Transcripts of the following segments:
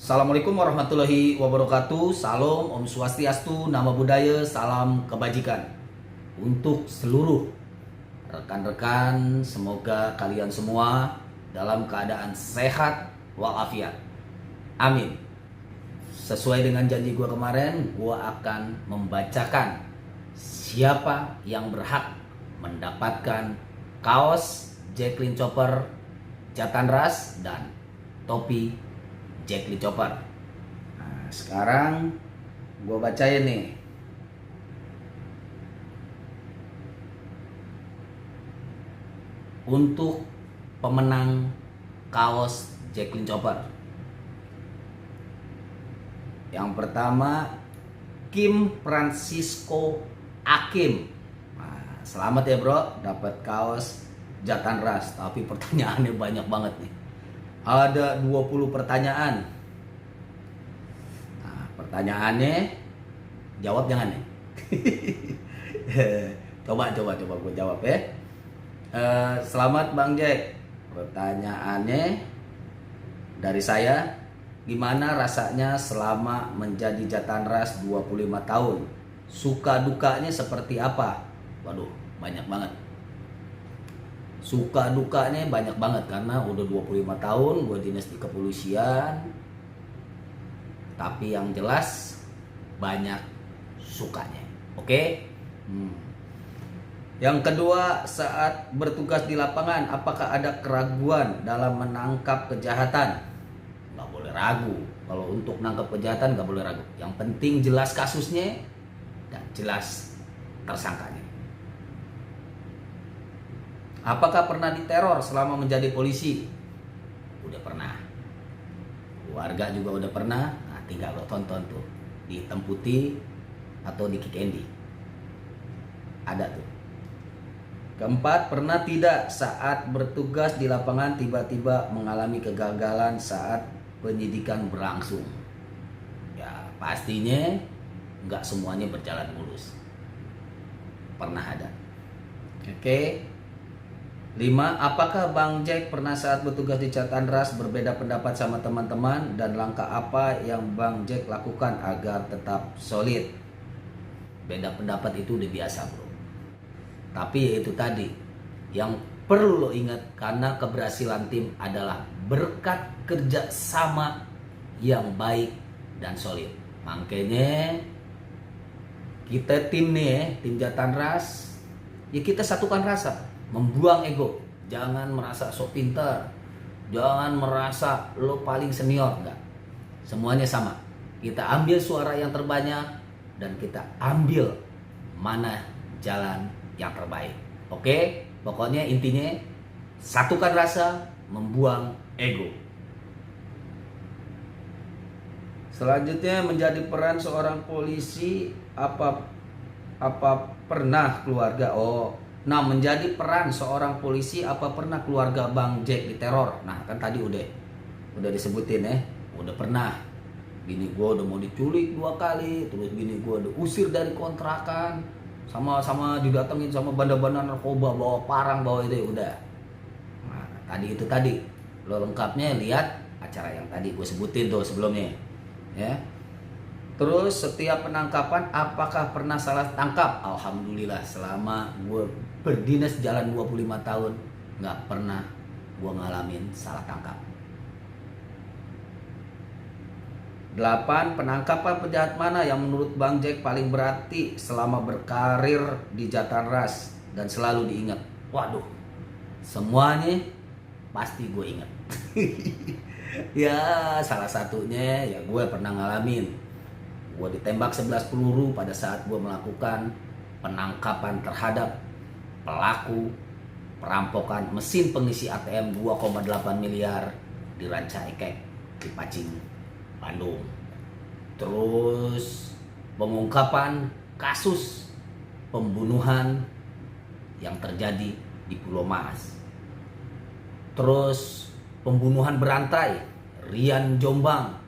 Assalamualaikum warahmatullahi wabarakatuh. Salam, Om Swastiastu, Nama Budaya, salam kebajikan. Untuk seluruh rekan-rekan, semoga kalian semua dalam keadaan sehat walafiat. Amin. Sesuai dengan janji gue kemarin, gue akan membacakan siapa yang berhak mendapatkan kaos Jacqueline Chopper Jatan Ras dan topi Jacqueline Chopper. Nah, sekarang gue bacain nih. Untuk pemenang kaos Jacqueline Chopper. Yang pertama, Kim Francisco Akim. Nah, selamat ya bro, dapat kaos Jatan Ras. Tapi pertanyaannya banyak banget nih. Ada 20 pertanyaan. Nah, pertanyaannya jawab jangan nih. coba gue jawab ya. Selamat Bang Jack. Pertanyaannya dari saya, gimana rasanya selama menjadi Jatan Ras 25 tahun? Suka dukanya seperti apa? Waduh, banyak banget. Suka dukanya banyak banget karena udah 25 tahun gue dinas di kepolisian. Tapi yang jelas banyak sukanya. Oke? Yang kedua, saat bertugas di lapangan, apakah ada keraguan dalam menangkap kejahatan? Nggak boleh ragu. Kalau untuk nangkap kejahatan nggak boleh ragu. Yang penting jelas kasusnya dan jelas tersangkanya. Apakah pernah diteror selama menjadi polisi? Udah pernah. Keluarga juga udah pernah. Nah, tinggal lo tonton tuh di Hitam Putih atau di Kick Andy. Ada tuh. Keempat, pernah tidak saat bertugas di lapangan tiba-tiba mengalami kegagalan saat penyidikan berlangsung? Ya, pastinya nggak semuanya berjalan mulus. Pernah ada. Oke. 5. Apakah Bang Jack pernah saat bertugas di Jatan Ras berbeda pendapat sama teman-teman dan langkah apa yang Bang Jack lakukan agar tetap solid? Beda pendapat itu udah biasa bro. Tapi itu tadi yang perlu lo ingat, karena keberhasilan tim adalah berkat kerja sama yang baik dan solid. Makanya kita tim nih, tim Jatan Ras, ya kita satukan rasa, membuang ego. Jangan merasa sok pintar, jangan merasa lo paling senior, enggak. Semuanya sama. Kita ambil suara yang terbanyak dan kita ambil mana jalan yang terbaik. Oke? Pokoknya intinya satukan rasa, membuang ego. Selanjutnya, menjadi peran seorang polisi apa pernah keluarga? Nah, menjadi peran seorang polisi apa pernah keluarga Bang Jack diteror? Nah, kan tadi udah disebutin ya. Udah pernah. Bini gue udah mau diculik 2 kali, terus bini gue udah usir dari kontrakan. Sama didatengin sama banda-banda narkoba, bawa parang, bawa itu udah. Nah, tadi lo lengkapnya lihat acara yang tadi gue sebutin tuh sebelumnya. Ya. Terus setiap penangkapan apakah pernah salah tangkap? Alhamdulillah selama gue berdinas jalan 25 tahun nggak pernah gue ngalamin salah tangkap. 8. Penangkapan penjahat mana yang menurut Bang Jack paling berarti selama berkarir di Jatan Ras dan selalu diingat? Waduh, semuanya pasti gue ingat. Ya, salah satunya ya gue pernah ngalamin. Gue ditembak 11 peluru pada saat gue melakukan penangkapan terhadap pelaku perampokan mesin pengisi ATM 2,8 miliar di Ranca Ekek di Pacing, Bandung. Terus pengungkapan kasus pembunuhan yang terjadi di Pulau Mas. Terus pembunuhan berantai Rian Jombang,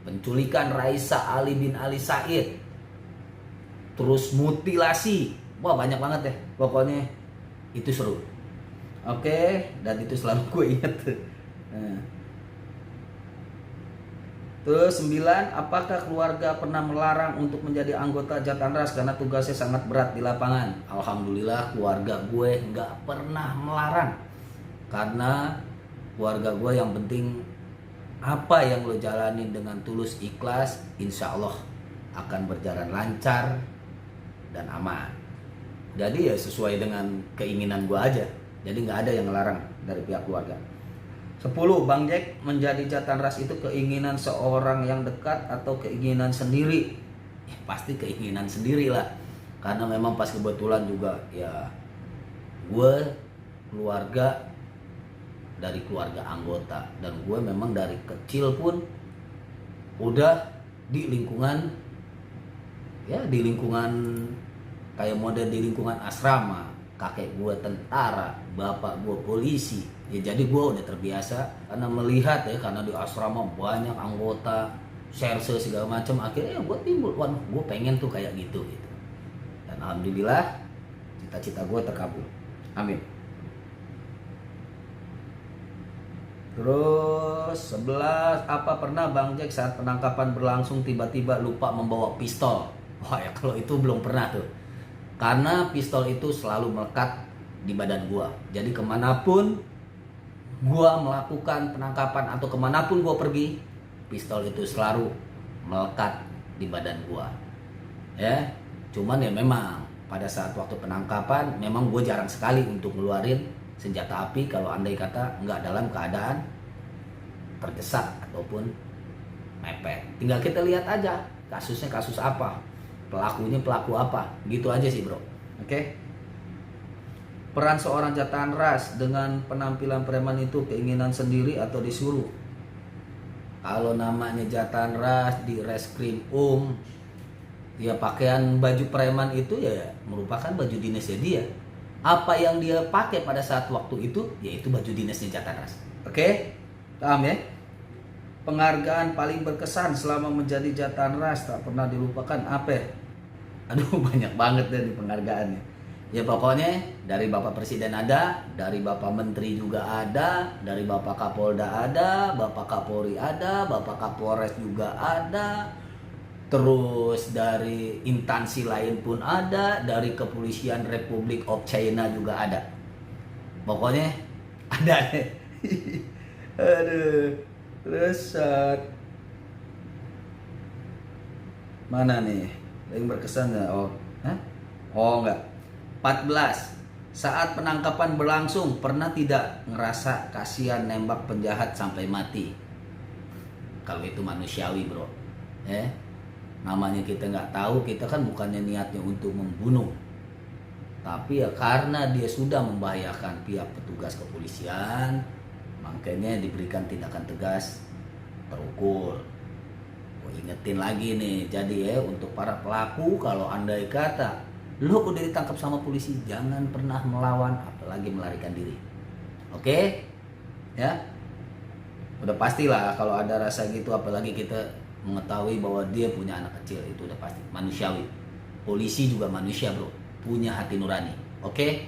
penculikan Raisa Ali bin Ali Said, terus mutilasi. Wah, banyak banget ya. Pokoknya itu seru. Oke, dan itu selalu gue ingat. Nah. Terus 9, apakah keluarga pernah melarang untuk menjadi anggota Jatanras karena tugasnya sangat berat di lapangan? Alhamdulillah keluarga gue nggak pernah melarang. Karena keluarga gue yang penting apa yang lo jalanin dengan tulus ikhlas, insya Allah akan berjalan lancar dan aman. Jadi ya sesuai dengan keinginan gue aja. Jadi nggak ada yang ngelarang dari pihak keluarga. 10. Bang Jack menjadi Jatanras itu keinginan seorang yang dekat atau keinginan sendiri? Ya, pasti keinginan sendiri lah. Karena memang pas kebetulan juga ya gue keluarga dari keluarga anggota. Dan gue memang dari kecil pun udah di lingkungan, ya di lingkungan kayak model di lingkungan asrama. Kakek gue tentara, bapak gue polisi. Ya jadi gue udah terbiasa karena melihat ya, karena di asrama banyak anggota, serse segala macam. Akhirnya ya gue timbul, waduh gue pengen tuh kayak gitu. Dan alhamdulillah cita-cita gue terkabul. Amin. Terus 11, apa pernah Bang Jack saat penangkapan berlangsung tiba-tiba lupa membawa pistol? Wah ya kalau itu belum pernah tuh. Karena pistol itu selalu melekat di badan gua. Jadi kemanapun gua melakukan penangkapan atau kemanapun gua pergi, pistol itu selalu melekat di badan gua. Ya, cuman ya memang pada saat waktu penangkapan memang gua jarang sekali untuk ngeluarin senjata api kalau andai kata nggak dalam keadaan terdesak ataupun mepet. Tinggal kita lihat aja kasusnya kasus apa, pelakunya pelaku apa, gitu aja sih bro. Oke. Peran seorang Jatanras dengan penampilan preman itu keinginan sendiri atau disuruh? Kalau namanya Jatanras di Reskrim ya pakaian baju preman itu ya merupakan baju dinasnya dia. Apa yang dia pakai pada saat waktu itu yaitu baju dinasnya Jatanras. Oke? Paham ya? Penghargaan paling berkesan selama menjadi Jatanras tak pernah dilupakan apa? Aduh banyak banget deh penghargaannya. Ya pokoknya dari Bapak Presiden ada, dari Bapak Menteri juga ada, dari Bapak Kapolda ada, Bapak Kapolri ada, Bapak Kapolres juga ada. Terus dari instansi lain pun ada, dari Kepolisian Republik of China juga ada. Pokoknya ada deh. Aduh. Terus mana nih? Yang berkesan nggak? Oh enggak. 14. Saat penangkapan berlangsung pernah tidak ngerasa kasihan nembak penjahat sampai mati? Kalau itu manusiawi bro. Namanya kita nggak tahu, kita kan bukannya niatnya untuk membunuh. Tapi ya karena dia sudah membahayakan pihak petugas kepolisian, makanya diberikan tindakan tegas, terukur. Gue ingetin lagi nih, jadi ya untuk para pelaku kalau andai kata lo udah ditangkap sama polisi, jangan pernah melawan apalagi melarikan diri. Oke? Ya. Udah pastilah kalau ada rasa gitu, apalagi kita mengetahui bahwa dia punya anak kecil, itu udah pasti manusiawi. Polisi juga manusia bro, punya hati nurani. Oke?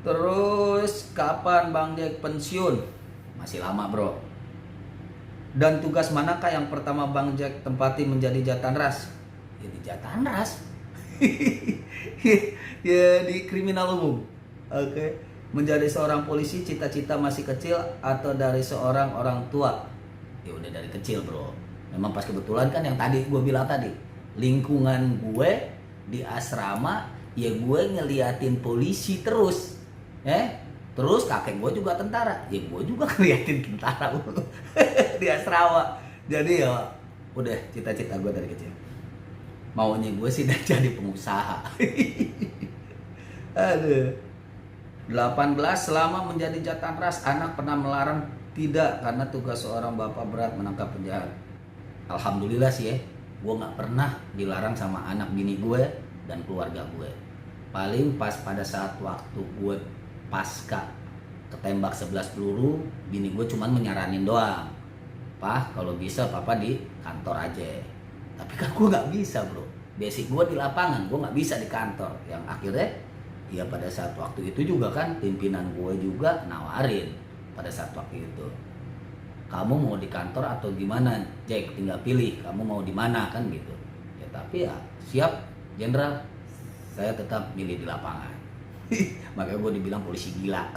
Terus kapan Bang Jack pensiun? Masih lama bro. Dan tugas manakah yang pertama Bang Jack tempati menjadi Jatanras? Ya di Jatanras. Ya di kriminal umum. Oke. Menjadi seorang polisi cita-cita masih kecil atau dari seorang orang tua? Ya udah dari kecil bro. Memang pas kebetulan kan yang tadi gue bilang tadi, lingkungan gue di asrama ya gue ngeliatin polisi terus. Terus kakek gue juga tentara, ya gue juga ngeliatin tentara di asrama. Jadi ya udah cita-cita gue dari kecil. Maunya gue sih jadi pengusaha. Aduh. 18. Selama menjadi Jatanras anak pernah melarang? Tidak, karena tugas seorang bapak berat menangkap penjahat. Alhamdulillah sih ya, gue gak pernah dilarang sama anak bini gue dan keluarga gue. Paling pas pada saat waktu gue pasca ketembak 11 peluru, bini gue cuman menyaranin doang, "Pak, kalau bisa papa di kantor aja." Tapi kan gue gak bisa bro, basic gue di lapangan, gue gak bisa di kantor. Yang akhirnya ya pada saat waktu itu juga kan pimpinan gue juga nawarin pada saat waktu itu. kamu mau di kantor atau gimana Jack, tinggal pilih kamu mau di mana kan gitu ya. Tapi ya siap jenderal, saya tetap milih di lapangan. Makanya gue dibilang polisi gila.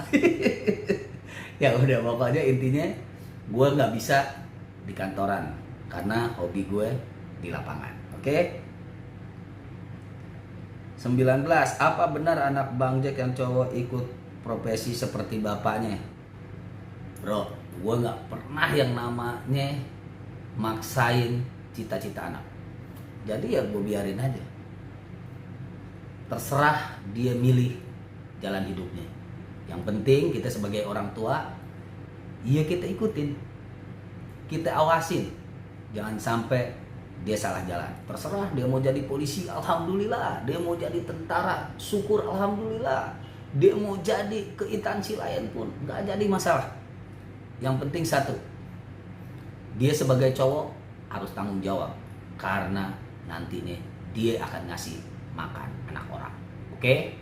Ya udah, pokoknya intinya gue nggak bisa di kantoran karena hobi gue di lapangan. Oke? 19. Apa benar anak Bang Jack yang cowok ikut profesi seperti bapaknya? Bro, gue nggak pernah yang namanya maksain cita-cita anak. Jadi ya gue biarin aja, terserah dia milih jalan hidupnya. Yang penting kita sebagai orang tua, iya kita ikutin, kita awasin, jangan sampai dia salah jalan. Terserah dia mau jadi polisi, alhamdulillah. Dia mau jadi tentara, syukur alhamdulillah. Dia mau jadi ke instansi lain pun nggak jadi masalah. Yang penting satu, dia sebagai cowok harus tanggung jawab, karena nantinya dia akan ngasih makan anak orang. Oke?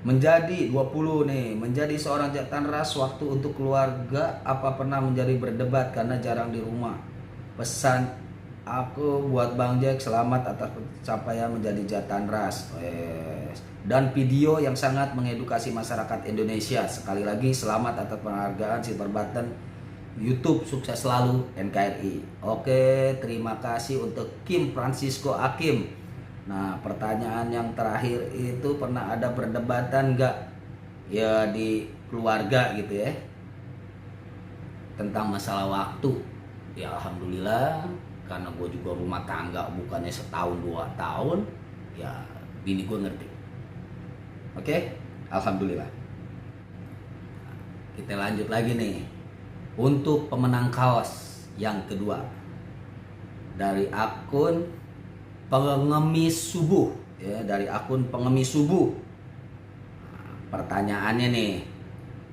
Menjadi 20 nih, menjadi seorang jantan ras waktu untuk keluarga, apa pernah menjadi berdebat karena jarang di rumah? Pesan aku buat Bang Jack, selamat atas pencapaian menjadi jantan ras. Dan video yang sangat mengedukasi masyarakat Indonesia. Sekali lagi selamat atas penghargaan Silver Button YouTube, sukses selalu NKRI. Oke, terima kasih untuk Kim Francisco Hakim. Nah, pertanyaan yang terakhir itu, pernah ada perdebatan nggak ya di keluarga gitu ya tentang masalah waktu? Ya alhamdulillah, karena gue juga rumah tangga bukannya setahun 2 tahun, ya bini gue ngerti. Oke, alhamdulillah. Kita lanjut lagi nih untuk pemenang kaos yang kedua dari akun pengemis subuh ya, dari akun pengemis subuh. Pertanyaannya nih,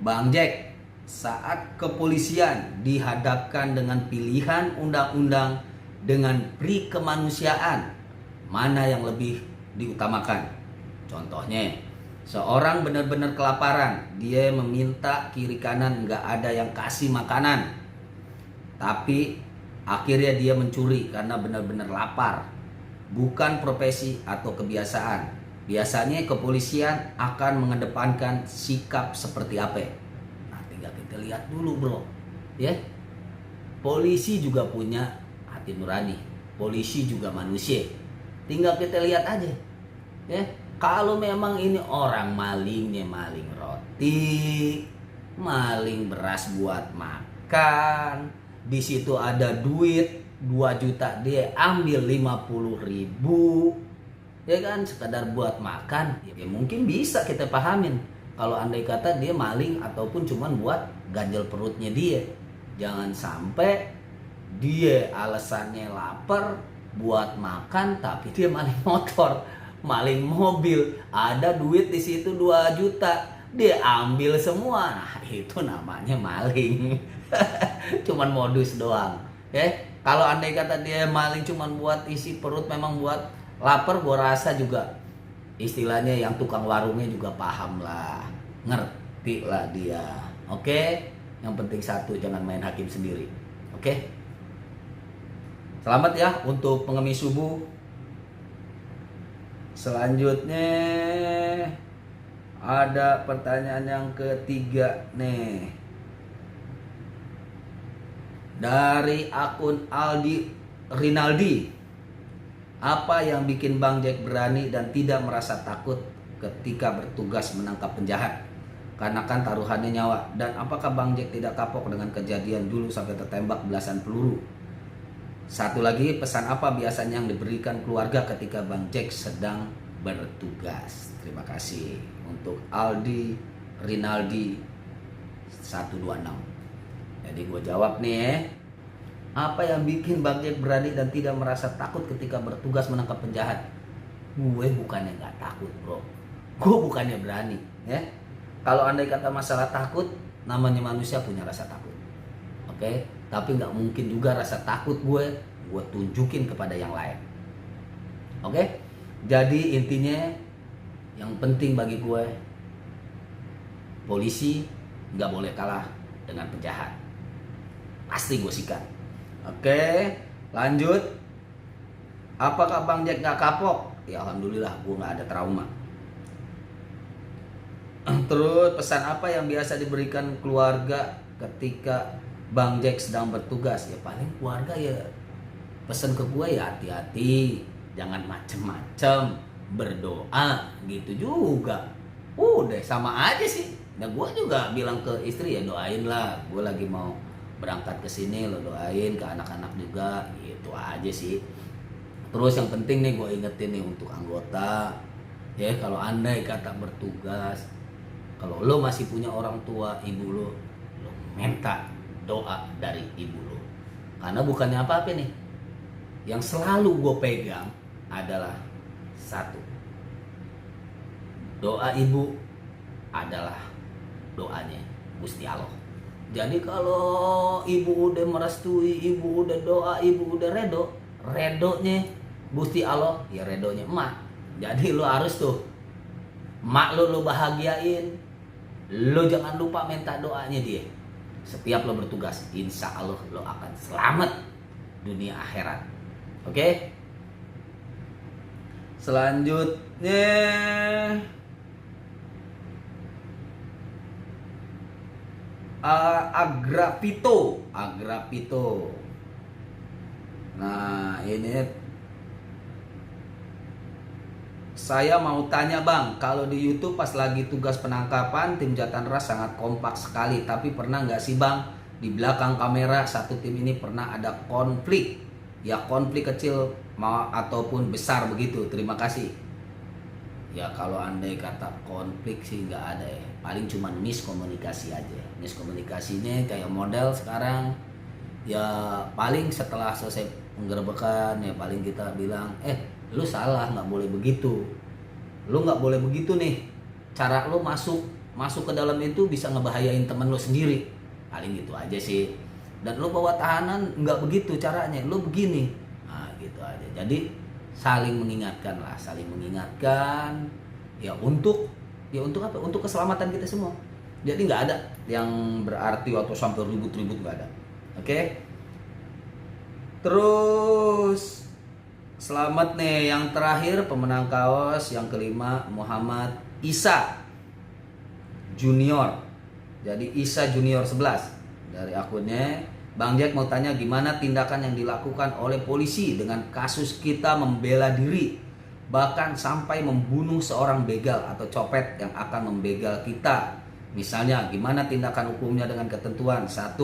Bang Jack, saat kepolisian dihadapkan dengan pilihan undang-undang dengan pri kemanusiaan, mana yang lebih diutamakan? Contohnya, seorang benar-benar kelaparan, dia meminta kiri kanan nggak ada yang kasih makanan, tapi akhirnya dia mencuri karena benar-benar lapar. Bukan profesi atau kebiasaan. Biasanya kepolisian akan mengedepankan sikap seperti apa? Nah, tinggal kita lihat dulu, bro. Ya, polisi juga punya hati nurani. Polisi juga manusia. Tinggal kita lihat aja. Ya, kalau memang ini orang malingnya maling roti, maling beras buat makan, di situ ada duit 2 juta, dia ambil 50.000, ya kan, sekadar buat makan, ya mungkin bisa kita pahamin kalau andai kata dia maling ataupun cuman buat ganjel perutnya dia. Jangan sampai dia alasannya lapar buat makan tapi dia maling motor, maling mobil, ada duit di situ 2 juta, dia ambil semua. Nah, itu namanya maling. Cuman modus doang, ya. Kalau andai kata dia maling cuman buat isi perut, memang buat lapar, gua rasa juga istilahnya yang tukang warungnya juga paham lah, ngerti lah dia. Oke, yang penting satu, jangan main hakim sendiri. Oke, selamat ya untuk pengemis subuh. Selanjutnya ada pertanyaan yang ketiga nih, dari akun Aldi Rinaldi. Apa yang bikin Bang Jack berani dan tidak merasa takut ketika bertugas menangkap penjahat? Karena kan taruhannya nyawa. Dan apakah Bang Jack tidak kapok dengan kejadian dulu sampai tertembak belasan peluru? Satu lagi, pesan apa biasanya yang diberikan keluarga ketika Bang Jack sedang bertugas? Terima kasih untuk Aldi Rinaldi 126. Jadi gue jawab nih ya. Apa yang bikin Bang Jack berani dan tidak merasa takut ketika bertugas menangkap penjahat? Gue bukannya gak takut, bro. Gue bukannya berani ya. Kalau andai kata masalah takut, namanya manusia punya rasa takut. Oke? Tapi gak mungkin juga rasa takut gue tunjukin kepada yang lain. Oke? Jadi intinya yang penting bagi gue, polisi nggak boleh kalah dengan penjahat. Pasti gue sikat. Oke, lanjut. Apakah Bang Jack nggak kapok? Ya alhamdulillah, gue nggak ada trauma. Terus pesan apa yang biasa diberikan keluarga ketika Bang Jack sedang bertugas? Ya paling keluarga ya pesan ke gue ya hati-hati, jangan macem-macem, berdoa gitu juga. Udah sama aja sih. Dan gue juga bilang ke istri ya doain lah, gue lagi mau berangkat ke sini, lo doain ke anak-anak juga, gitu aja sih. Terus yang penting nih gue ingetin nih untuk anggota, ya kalau andai kata bertugas, kalau lo masih punya orang tua ibu lo minta doa dari ibu lo. Karena bukannya apa-apa nih, yang selalu gue pegang adalah satu, doa ibu adalah doanya Gusti Allah. Jadi kalau ibu udah merestui, ibu udah doa, ibu udah redonya Gusti Allah, ya redonya emak. Jadi lo harus tuh emak lo bahagiain. Lo jangan lupa minta doanya dia. Setiap lo bertugas, insya Allah lo akan selamat dunia akhirat. Oke? Selanjutnya Agrapito. Nah ini saya mau tanya Bang, kalau di YouTube pas lagi tugas penangkapan tim Jatan Ras sangat kompak sekali, tapi pernah nggak sih Bang di belakang kamera satu tim ini pernah ada konflik? Ya konflik kecil ataupun besar begitu. Terima kasih. Ya kalau andai kata konflik sih nggak ada ya, paling cuma miskomunikasi aja. Miskomunikasinya kayak model sekarang ya paling setelah selesai penggerbekan ya paling kita bilang lu salah, nggak boleh begitu, lu nggak boleh begitu nih, cara lu masuk ke dalam itu bisa ngebahayain temen lu sendiri, paling gitu aja sih. Dan lu bawa tahanan nggak begitu caranya, lu begini, nah gitu aja. Jadi saling mengingatkan ya untuk apa, untuk keselamatan kita semua. Jadi nggak ada yang berarti waktu sampai ribut-ribut, nggak ada. Oke. Terus selamat nih yang terakhir, pemenang kaos yang kelima Muhammad Isa Junior. Jadi Isa Junior 11 dari akunnya. Bang Jack mau tanya gimana tindakan yang dilakukan oleh polisi dengan kasus kita membela diri, bahkan sampai membunuh seorang begal atau copet yang akan membegal kita. Misalnya gimana tindakan hukumnya dengan ketentuan: 1.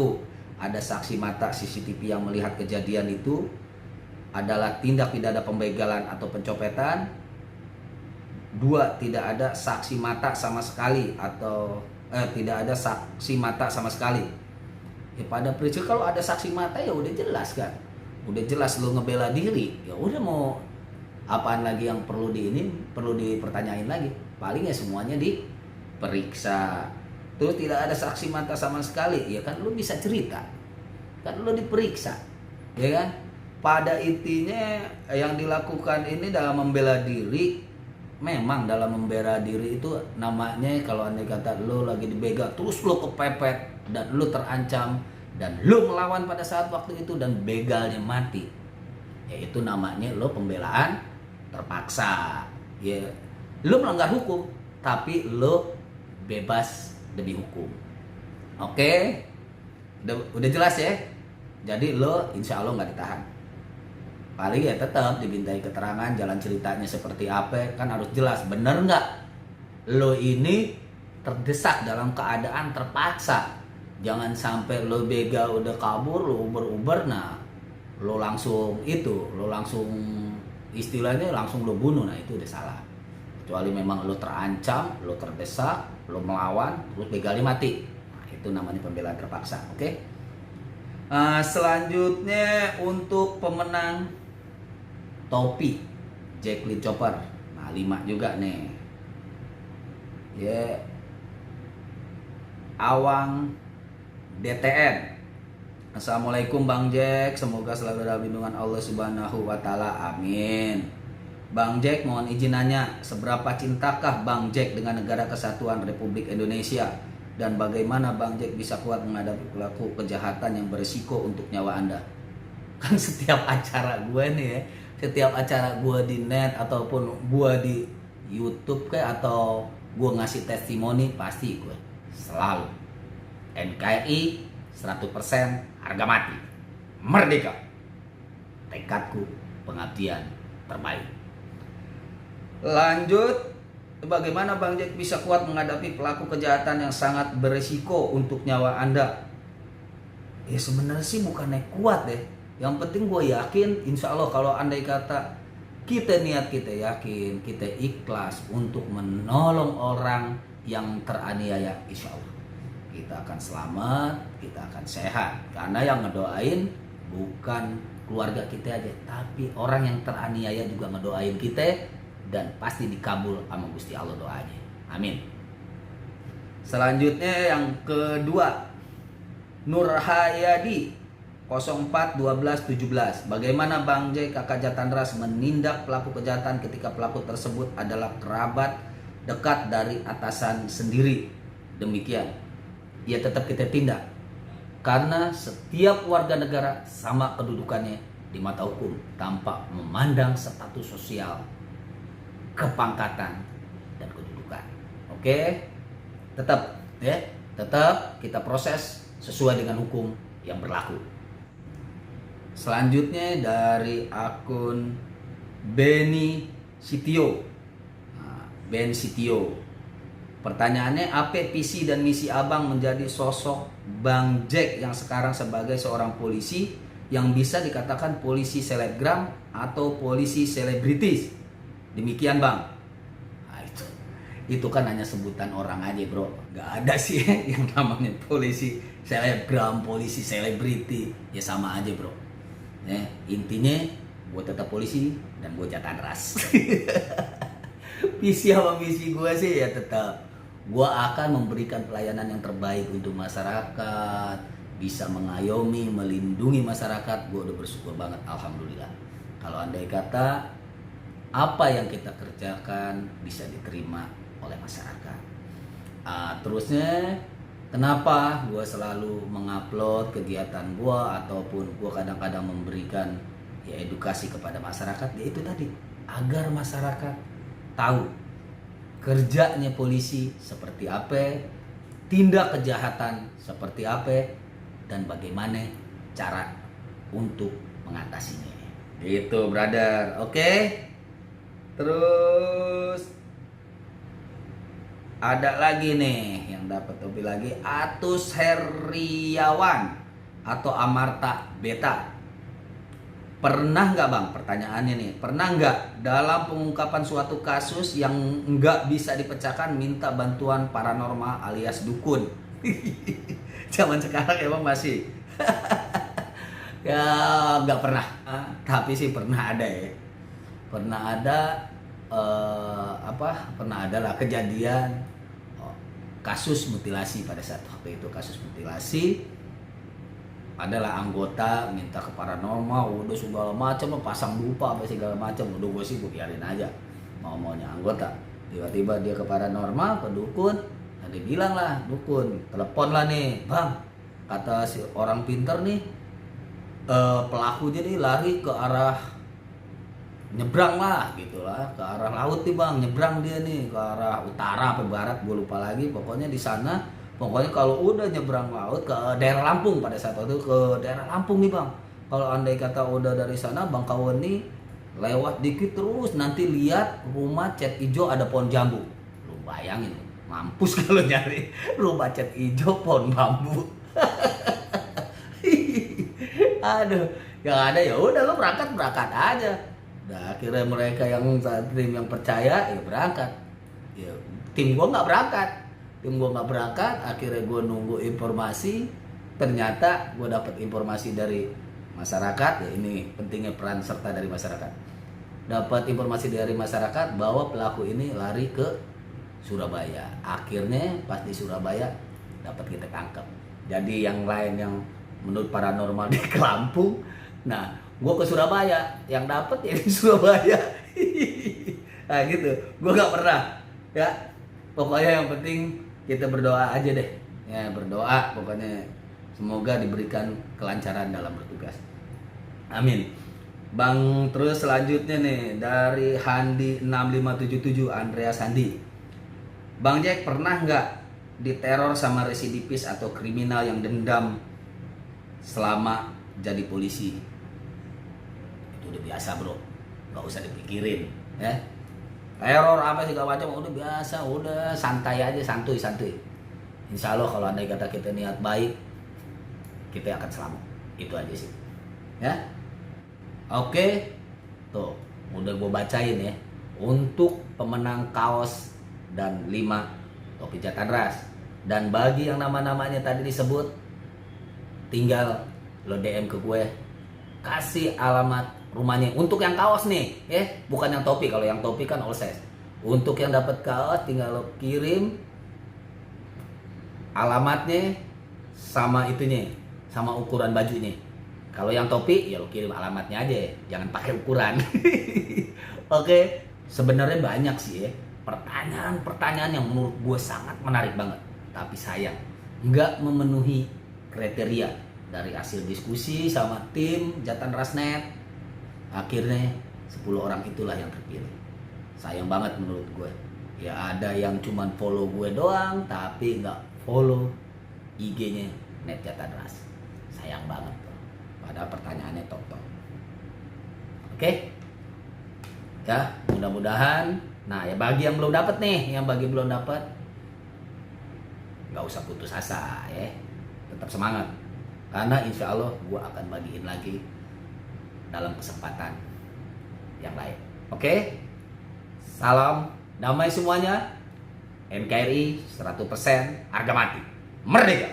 Ada saksi mata CCTV yang melihat kejadian itu adalah tindak pidana pembegalan atau pencopetan. 2. Tidak ada saksi mata sama sekali atau tidak ada saksi mata sama sekali. Ya pada prinsip kalau ada saksi mata ya udah jelas kan, udah jelas lo ngebela diri, ya udah mau apaan lagi yang perlu dipertanyain lagi, paling ya semuanya diperiksa. Terus tidak ada saksi mata sama sekali, ya kan lo bisa cerita, kan lo diperiksa, ya kan. Pada intinya yang dilakukan ini dalam membela diri, memang dalam membela diri itu namanya kalau andai kata lo lagi dibegal terus lo kepepet dan lo terancam dan lo melawan pada saat waktu itu dan begalnya mati, ya itu namanya lo pembelaan terpaksa. Ya lo melanggar hukum tapi lo bebas demi hukum. Oke, udah jelas ya. Jadi lo insya Allah nggak ditahan, paling ya tetap dimintai keterangan, jalan ceritanya seperti apa, kan harus jelas. Bener nggak lo ini terdesak dalam keadaan terpaksa. Jangan sampai lo begal udah kabur, lo uber-uber, nah lo langsung istilahnya langsung lo bunuh, nah itu udah salah. Kecuali memang lo terancam, lo terdesak, lo melawan, terus begalnya mati, nah itu namanya pembelaan terpaksa. Oke. Selanjutnya untuk pemenang topi Jacqueline Chopper, nah 5 juga nih ya. Awang DTN, Assalamualaikum Bang Jack, semoga selalu dalam lindungan Allah Subhanahu wa Ta'ala, amin. Bang Jack mohon izin nanya, seberapa cintakah Bang Jack dengan Negara Kesatuan Republik Indonesia? Dan bagaimana Bang Jack bisa kuat menghadapi pelaku kejahatan yang berisiko untuk nyawa Anda? Kan setiap acara gue nih ya, setiap acara gue di net ataupun gue di YouTube kayak atau gue ngasih testimoni, pasti gue selalu NKRI 100% harga mati, merdeka, tekadku pengabdian terbaik. Lanjut, bagaimana Bang Jack bisa kuat menghadapi pelaku kejahatan yang sangat berisiko untuk nyawa Anda? Ya sebenarnya sih bukannya kuat deh. Yang penting gue yakin, insya Allah kalau andai kata kita niat, kita yakin, kita ikhlas untuk menolong orang yang teraniaya, insya Allah kita akan selamat, kita akan sehat. Karena yang ngedoain bukan keluarga kita aja, tapi orang yang teraniaya juga ngedoain kita, dan pasti dikabul sama Gusti Allah doanya. Amin. Selanjutnya yang kedua, Nur Hayadi 041217. Bagaimana Bang J kakak Jatandras menindak pelaku kejahatan ketika pelaku tersebut adalah kerabat dekat dari atasan sendiri? Demikian, ya tetap kita tindak, karena setiap warga negara sama kedudukannya di mata hukum tanpa memandang status sosial, kepangkatan, dan kedudukan. Oke, tetap kita proses sesuai dengan hukum yang berlaku. Selanjutnya dari akun Benny Sitio. Ben Sitio, pertanyaannya, apa visi dan misi abang menjadi sosok Bang Jack yang sekarang sebagai seorang polisi yang bisa dikatakan polisi selebgram atau polisi selebritis? Demikian Bang. Nah, itu kan hanya sebutan orang aja bro, nggak ada sih yang namanya polisi selebgram, polisi selebriti, ya sama aja bro. Intinya gue tetap polisi dan gue Jatandras. Visi sama misi gue sih ya tetap gue akan memberikan pelayanan yang terbaik untuk masyarakat, bisa mengayomi, melindungi masyarakat. Gue udah bersyukur banget, alhamdulillah. Kalau andai kata apa yang kita kerjakan bisa diterima oleh masyarakat. Terusnya, kenapa gue selalu mengupload kegiatan gue ataupun gue kadang-kadang memberikan ya edukasi kepada masyarakat? Ya itu tadi, agar masyarakat tahu kerjanya polisi seperti apa, tindak kejahatan seperti apa, dan bagaimana cara untuk mengatasinya. Gitu brother, oke? Terus ada lagi nih yang dapat topi lagi, Atus Heriawan atau Amarta Beta. Pernah nggak Bang, pertanyaannya nih, pernah nggak dalam pengungkapan suatu kasus yang nggak bisa dipecahkan minta bantuan paranormal alias dukun? Zaman sekarang emang masih ya nggak pernah, tapi sih pernah ada ya, pernah ada pernah ada lah kejadian kasus mutilasi. Pada saat waktu itu kasus mutilasi, adalah anggota minta ke paranormal, udah segala macam, pasang dupa apa segala macam, udah gue sih gue biarin aja maunya anggota. Tiba-tiba dia ke paranormal, ke dukun, nah dia bilang lah dukun, telepon lah nih Bang, kata si orang pinter nih, pelakunya nih lari ke arah nyebrang lah gitulah, ke arah laut nih Bang, nyebrang dia nih ke arah utara apa barat gue lupa lagi, pokoknya di sana. Pokoknya kalau udah nyebrang laut ke daerah Lampung, pada saat itu ke daerah Lampung nih Bang, kalau andai kata udah dari sana Bang Kawan nih lewat dikit terus nanti lihat rumah cat hijau ada pohon jambu. Lu bayangin, mampus kalau nyari rumah cat hijau pohon bambu. Aduh, yang ada ya udah lo berangkat aja. Nah, akhirnya mereka yang tim yang percaya ya berangkat. Ya, tim gua nggak berangkat. Akhirnya gua nunggu informasi. Ternyata gua dapat informasi dari masyarakat. Ya ini pentingnya peran serta dari masyarakat. Dapat informasi dari masyarakat bahwa pelaku ini lari ke Surabaya. Akhirnya pas di Surabaya dapat kita tangkap. Jadi yang lain yang menurut paranormal di Lampung, nah gue ke Surabaya, yang dapet ya di Surabaya. Nah gitu, gue nggak pernah ya. Pokoknya yang penting kita berdoa aja deh, Ya, berdoa pokoknya semoga diberikan kelancaran dalam bertugas. Amin. Bang, terus selanjutnya nih dari Handi 6577 Andreas Handi. Bang Jack, pernah nggak diteror sama residivis atau kriminal yang dendam selama jadi polisi? Itu udah biasa bro, nggak usah dipikirin ya. Teror apa segala macam udah biasa, udah santai aja, santuy. Insya Allah kalau andai kata kita niat baik, kita akan selamat. Itu aja sih ya. Oke, tuh udah gue bacain ya untuk pemenang kaos dan 5 topi jatan ras. Dan bagi yang nama-namanya tadi disebut, tinggal lo DM ke gue, kasih alamat rumahnya. Untuk yang kaos nih ya, bukan yang topi. Kalau yang topi kan all size. Untuk yang dapat kaos tinggal lo kirim alamatnya sama itunya, sama ukuran bajunya. Kalau yang topi ya lo kirim alamatnya aja, jangan pakai ukuran. Oke, sebenarnya banyak sih ya pertanyaan-pertanyaan yang menurut gue sangat menarik banget, tapi sayang nggak memenuhi kriteria dari hasil diskusi sama tim Jatan Rasnet. Akhirnya 10 orang itulah yang terpilih. Sayang banget menurut gue. Ya ada yang cuman follow gue doang, tapi nggak follow IG-nya Net Jatan Ras. Sayang banget. Padahal pertanyaannya top. Oke? Ya, mudah-mudahan. Nah, ya bagi yang belum dapat nih, nggak usah putus asa ya. Tetap semangat. Karena insya Allah gue akan bagiin lagi dalam kesempatan yang lain. Oke? Salam damai semuanya. NKRI 100% harga mati. Merdeka!